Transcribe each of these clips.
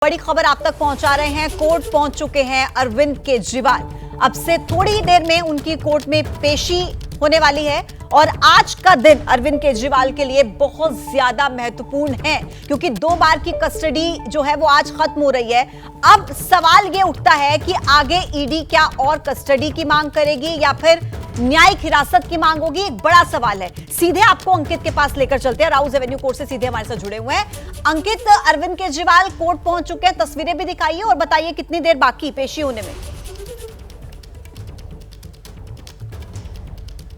बड़ी खबर आप तक पहुंचा रहे हैं। कोर्ट पहुंच चुके हैं अरविंद केजरीवाल। अब से थोड़ी ही देर में उनकी कोर्ट में पेशी होने वाली है और आज का दिन अरविंद केजरीवाल के लिए बहुत ज्यादा महत्वपूर्ण है क्योंकि 2 बार की कस्टडी जो है वो आज खत्म हो रही है। अब सवाल ये उठता है कि आगे ईडी क्या और कस्टडी की मांग करेगी या फिर न्यायिक हिरासत की मांग होगी। एक बड़ा सवाल है। सीधे आपको अंकित के पास लेकर चलते हैं। राउज एवेन्यू कोर्ट से सीधे हमारे साथ जुड़े हुए हैं अंकित। अरविंद केजरीवाल कोर्ट पहुंच चुके हैं, तस्वीरें भी दिखाइए और बताइए कितनी देर बाकी पेशी होने में।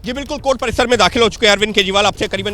जी बिल्कुल, कोर्ट परिसर में दाखिल हो चुके हैं अरविंद केजरीवाल। अब से करीबन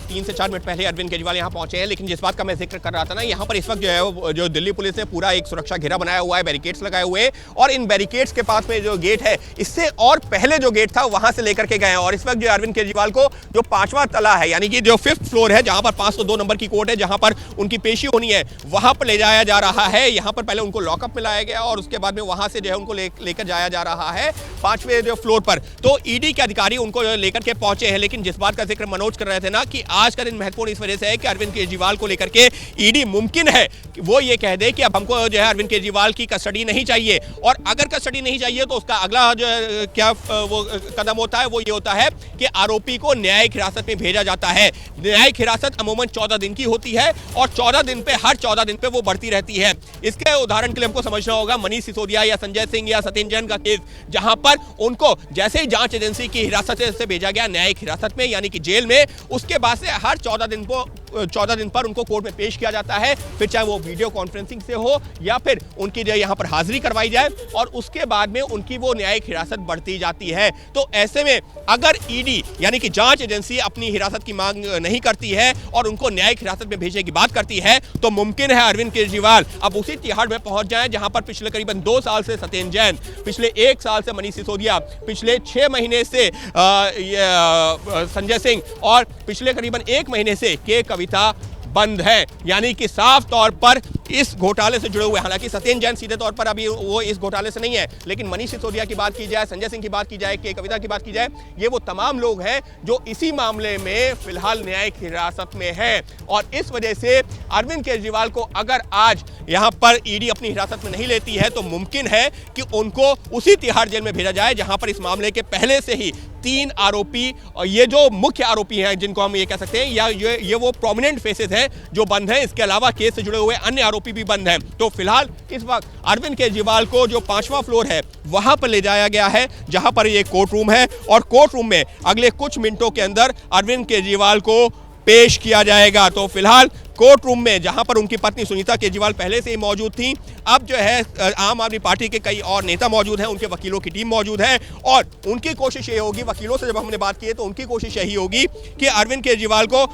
3 से 4 मिनट पहले अरविंद केजरीवाल यहाँ पहुंचे हैं। लेकिन जिस बात का मैं जिक्र कर रहा था ना, यहाँ पर इस वक्त जो है जो दिल्ली पुलिस ने पूरा एक सुरक्षा घेरा बनाया हुआ है, बैरिकेड्स लगाए हुए हैं और इन बैरिकेड्स के पास में जो गेट है, इससे और पहले जो गेट था वहां से लेकर के गए हैं। और इस वक्त जो अरविंद केजरीवाल को जो 5वां तला है, यानी कि जो 5th फ्लोर है, जहां पर 502 नंबर की कोर्ट है, जहां पर उनकी पेशी होनी है, वहां पर ले जाया जा रहा है। यहाँ पर पहले उनको लॉकअप में लाया गया और उसके बाद में वहां से जो है उनको लेकर जाया जा रहा है 5वें जो फ्लोर पर। तो ईडी के अधिकारी उनको लेकर के पहुंचे हैं। लेकिन जिस बात का जिक्र मनोज कर रहे थे ना कि आज का दिन महत्वपूर्ण इस वजह से है कि अरविंद केजरीवाल को लेकर के ईडी मुमकिन है कि वो ये कह दे कि अब हमको जो है अरविंद केजरीवाल की कस्टडी नहीं चाहिए। और अगर कस्टडी नहीं चाहिए तो उसका अगला जो क्या वो कदम होता है वो ये होता है कि आरोपी को न्यायिक हिरासत में भेजा जाता है। न्यायिक हिरासत अमूमन 14 दिन की होती है और 14 दिन पे हर 14 दिन पे वो बढ़ती रहती है। इसके उदाहरण के लिए हमको समझना होगा मनीष सिसोदिया या संजय सिंह या सत्येंद्र जैन का केस, जहां पर उनको जैसे ही जांच एजेंसी की हिरासत से भेजा गया न्यायिक हिरासत में यानी कि जेल में, उसके बाद से हर 14 दिन पर उनको कोर्ट में पेश किया जाता है। फिर चाहे वो वीडियो कॉन्फ्रेंसिंग से हो या फिर उनकी जो यहाँ पर हाजिरी करवाई जाए और उसके बाद में उनकी वो न्यायिक हिरासत बढ़ती जाती है। तो ऐसे में अगर ईडी यानी कि जांच एजेंसी अपनी हिरासत की मांग नहीं करती है और उनको न्यायिक हिरासत में भेजने की बात करती है तो मुमकिन है अरविंद केजरीवाल अब उसी तिहाड़ में पहुंच जाए जहां पर पिछले करीबन 2 साल से सत्येंद्र जैन, पिछले 1 साल से मनीष सिसोदिया, पिछले 6 महीने से संजय सिंह और पिछले करीबन 1 महीने से के कविता बंद है। यानी कि साफ तौर पर इस घोटाले से जुड़े हुए, हालांकि सत्येंद्र जैन सीधे तौर पर अभी वो इस घोटाले से नहीं है, लेकिन मनीष सिसोदिया की बात की जाए, संजय सिंह की बात की जाए, के कविता की बात की जाए, ये वो तमाम लोग हैं जो इसी मामले में फिलहाल न्यायिक हिरासत में है। और इस वजह से अरविंद केजरीवाल को अगर आज यहाँ पर ईडी अपनी हिरासत में नहीं लेती है तो मुमकिन है कि उनको उसी तिहाड़ जेल में भेजा जाए जहां पर इस मामले के पहले से ही 3 आरोपी, और ये जो मुख्य आरोपी हैं जिनको हम ये कह सकते हैं, या ये वो प्रोमिनेंट फेसेस हैं जो बंद हैं। इसके अलावा केस से जुड़े हुए अन्य आरोपी भी बंद हैं। तो फिलहाल इस वक्त अरविंद केजरीवाल को जो 5वां फ्लोर है वहां पर ले जाया गया है जहां पर ये कोर्ट रूम है और कोर्ट रूम में अगले कुछ मिनटों के अंदर अरविंद केजरीवाल को पेश किया जाएगा। तो फिलहाल कोर्ट रूम में जहां पर उनकी पत्नी सुनीता केजरीवाल पहले से ही मौजूद थी, अब जो है आम आदमी पार्टी के कई और नेता मौजूद हैं, उनके वकीलों की टीम मौजूद है और उनकी कोशिश ये होगी, वकीलों से जब हमने बात की है तो उनकी कोशिश यही होगी कि अरविंद केजरीवाल को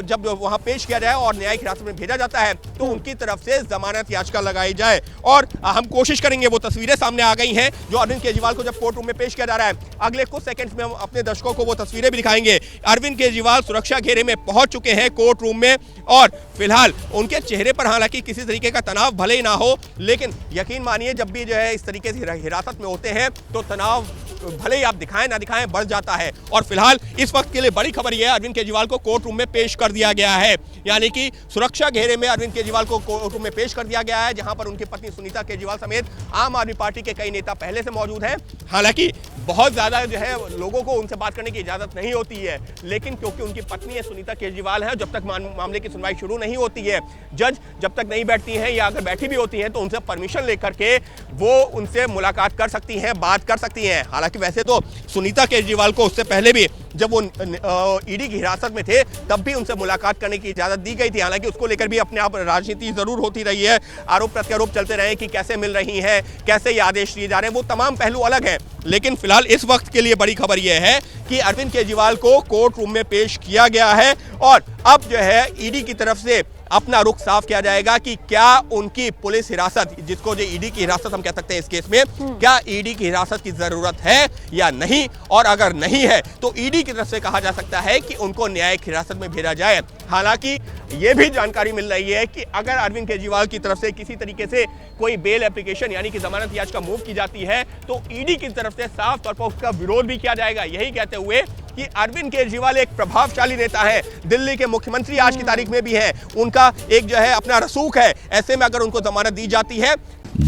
जब वहां पेश किया जाए और न्यायिक हिरासत में भेजा जाता है तो उनकी तरफ से जमानत याचिका लगाई जाए। और हम कोशिश करेंगे, वो तस्वीरें सामने आ गई हैं जो अरविंद केजरीवाल को जब कोर्ट रूम में पेश किया जा रहा है, अगले कुछ सेकंड्स में हम अपने दर्शकों को वो तस्वीरें भी दिखाएंगे। अरविंद केजरीवाल सुरक्षा घेरे में पहुंच चुके हैं कोर्ट रूम में और फिलहाल उनके चेहरे पर हालांकि किसी तरीके का तनाव भले ही ना हो, लेकिन यकीन मानिए जब भी जो है इस तरीके से हिरासत में होते हैं तो तनाव भले ही आप दिखाएं ना दिखाएं बढ़ जाता है। और फिलहाल इस वक्त के लिए बड़ी खबर यह है, अरविंद केजरीवाल को कोर्ट रूम में पेश कर दिया गया है। यानी कि सुरक्षा घेरे में अरविंद केजरीवाल को कोर्ट रूम में पेश कर दिया गया है जहां पर उनकी पत्नी सुनीता केजरीवाल समेत आम आदमी पार्टी के कई नेता पहले से मौजूद हैं। हालांकि बहुत ज्यादा जो है लोगों को उनसे बात करने की इजाजत नहीं होती है, लेकिन क्योंकि उनकी पत्नी सुनीता केजरीवाल है, जब तक मामले की सुनवाई शुरू नहीं होती है, जज जब तक नहीं बैठती हैं या अगर बैठी भी होती हैं तो उनसे परमिशन लेकर के वो उनसे मुलाकात कर सकती हैं, बात कर सकती हैं। हालांकि वैसे तो सुनीता केजरीवाल को उससे पहले भी जब वो ईडी की हिरासत में थे तब भी उनसे मुलाकात करने की इजाजत दी गई थी। हालांकि उसको लेकर भी अपने आप राजनीति जरूर होती रही है, आरोप प्रत्यारोप चलते रहे कि कैसे मिल रही हैं, कैसे ये आदेश दिए जा रहे हैं, वो तमाम पहलू अलग हैं। लेकिन फिलहाल इस वक्त के लिए बड़ी खबर यह है कि अरविंद केजरीवाल को कोर्ट रूम में पेश किया गया है और अब जो है ईडी की तरफ से अपना रुख साफ किया जाएगा कि क्या उनकी पुलिस हिरासत, जिसको जो ईडी की हिरासत हम कह सकते हैं इस केस में, क्या ईडी की हिरासत की जरूरत है या नहीं। और अगर नहीं है तो ईडी की तरफ से कहा जा सकता है कि उनको न्यायिक हिरासत में भेजा जाए। हालांकि ये भी जानकारी मिल रही है कि अगर अरविंद केजरीवाल की तरफ से किसी तरीके से कोई बेल एप्लीकेशन यानी कि जमानत याचिका मूव की जाती है तो ईडी की तरफ से साफ तौर पर उसका विरोध भी किया जाएगा, यही कहते हुए कि अरविंद केजरीवाल एक प्रभावशाली नेता है, दिल्ली के मुख्यमंत्री आज की तारीख में भी है, उनका एक जो है अपना रसूख है। ऐसे में अगर उनको जमानत दी जाती है।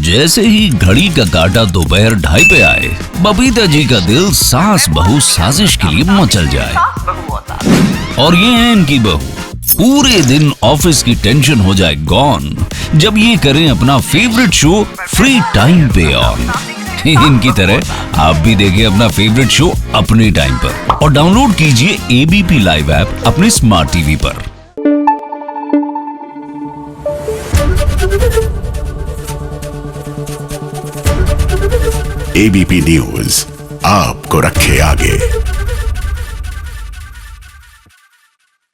जैसे ही घड़ी का काटा दोपहर 2:30 पे आए, बबीता जी का दिल सास बहू साजिश के लिए मचल जाए। और ये है इनकी बहू, पूरे दिन ऑफिस की टेंशन हो जाए गॉन जब ये करें अपना फेवरेट शो फ्री टाइम पे ऑन। इनकी तरह आप भी देखिए अपना फेवरेट शो अपने टाइम पर और डाउनलोड कीजिए एबीपी लाइव ऐप अपने स्मार्ट टीवी पर। एबीपी न्यूज आपको रखे आगे।